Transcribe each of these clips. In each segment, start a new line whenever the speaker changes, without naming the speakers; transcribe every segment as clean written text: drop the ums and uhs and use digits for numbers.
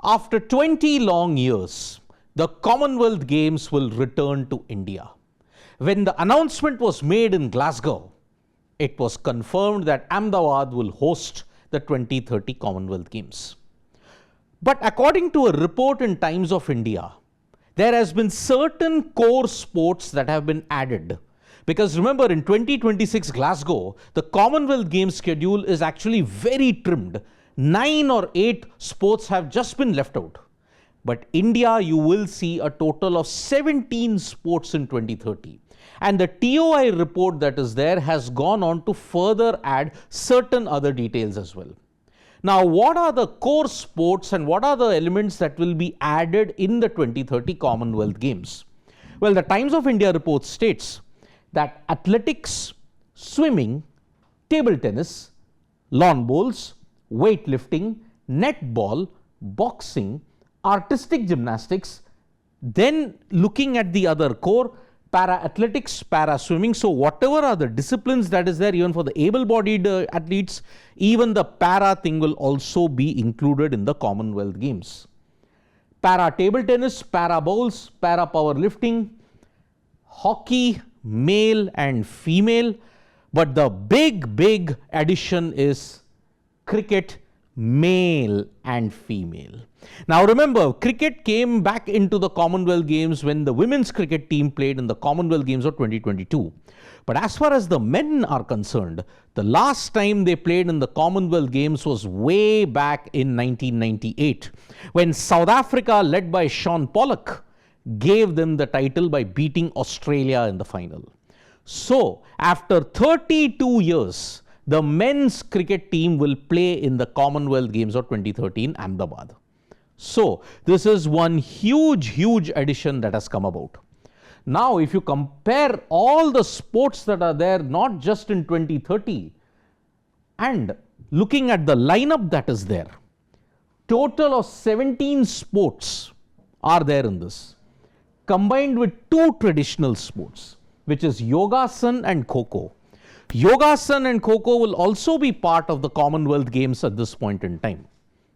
After 20 long years, the Commonwealth Games will return to India. When the announcement was made in Glasgow, it was confirmed that Ahmedabad will host the 2030 Commonwealth Games. But according to a report in Times of India, there has been certain core sports that have been added. Because remember, in 2026 Glasgow, the Commonwealth Games schedule is actually very trimmed. 9 or 8 sports have just been left out. But India, you will see a total of 17 sports in 2030. And the TOI report that is there has gone on to further add certain other details as well. Now, what are the core sports and what are the elements that will be added in the 2030 Commonwealth Games? Well, the Times of India report states that athletics, swimming, table tennis, lawn bowls, weightlifting, netball, boxing, artistic gymnastics, then looking at the other core, para-athletics, para-swimming. So whatever are the disciplines that is there, even for the able-bodied athletes, even the para thing will also be included in the Commonwealth Games. Para-table tennis, para-bowls, para-powerlifting, hockey, male and female. But the big addition is cricket, male and female. Now remember, cricket came back into the Commonwealth Games when the women's cricket team played in the Commonwealth Games of 2022. But as far as the men are concerned, the last time they played in the Commonwealth Games was way back in 1998, when South Africa, led by Sean Pollock, gave them the title by beating Australia in the final. So, after 32 years, the men's cricket team will play in the Commonwealth Games of 2030 in Ahmedabad. So, this is one huge addition that has come about. Now, if you compare all the sports that are there, not just in 2030, and looking at the lineup that is there, total of 17 sports are there in this, combined with 2 traditional sports, which is Yogasan and Kho-Kho. Yogasan and Kho-Kho will also be part of the Commonwealth Games at this point in time.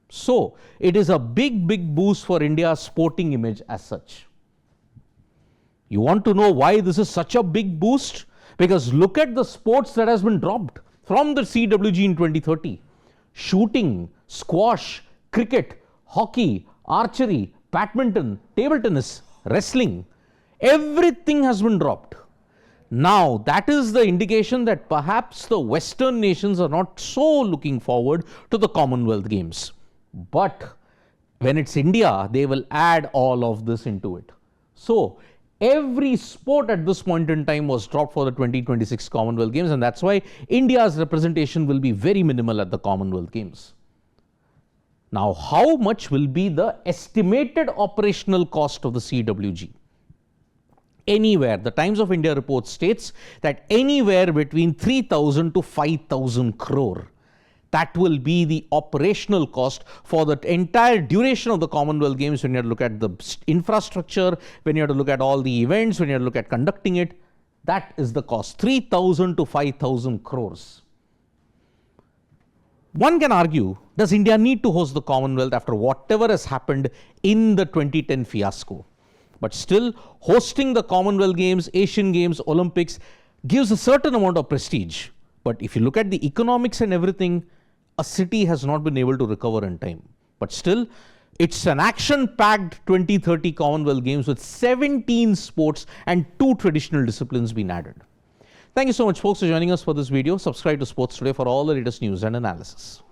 So, it is a big boost for India's sporting image as such. You want to know why this is such a big boost? Because look at the sports that has been dropped from the CWG in 2030. Shooting, squash, cricket, hockey, archery, badminton, table tennis, wrestling, everything has been dropped. Now, that is the indication that perhaps the Western nations are not so looking forward to the Commonwealth Games. But when it's India, they will add all of this into it. So, every sport at this point in time was dropped for the 2026 Commonwealth Games, and that's why India's representation will be very minimal at the Commonwealth Games. Now, how much will be the estimated operational cost of the CWG? Anywhere, the Times of India report states that anywhere between 3,000 to 5,000 crore. That will be the operational cost for the entire duration of the Commonwealth Games, when you have to look at the infrastructure, when you have to look at all the events, when you have to look at conducting it. That is the cost, 3,000 to 5,000 crores. One can argue, does India need to host the Commonwealth after whatever has happened in the 2010 fiasco? But still, hosting the Commonwealth Games, Asian Games, Olympics gives a certain amount of prestige. But if you look at the economics and everything, a city has not been able to recover in time. But still, it's an action-packed 2030 Commonwealth Games with 17 sports and 2 traditional disciplines being added. Thank you so much, folks, for joining us for this video. Subscribe to Sports Today for all the latest news and analysis.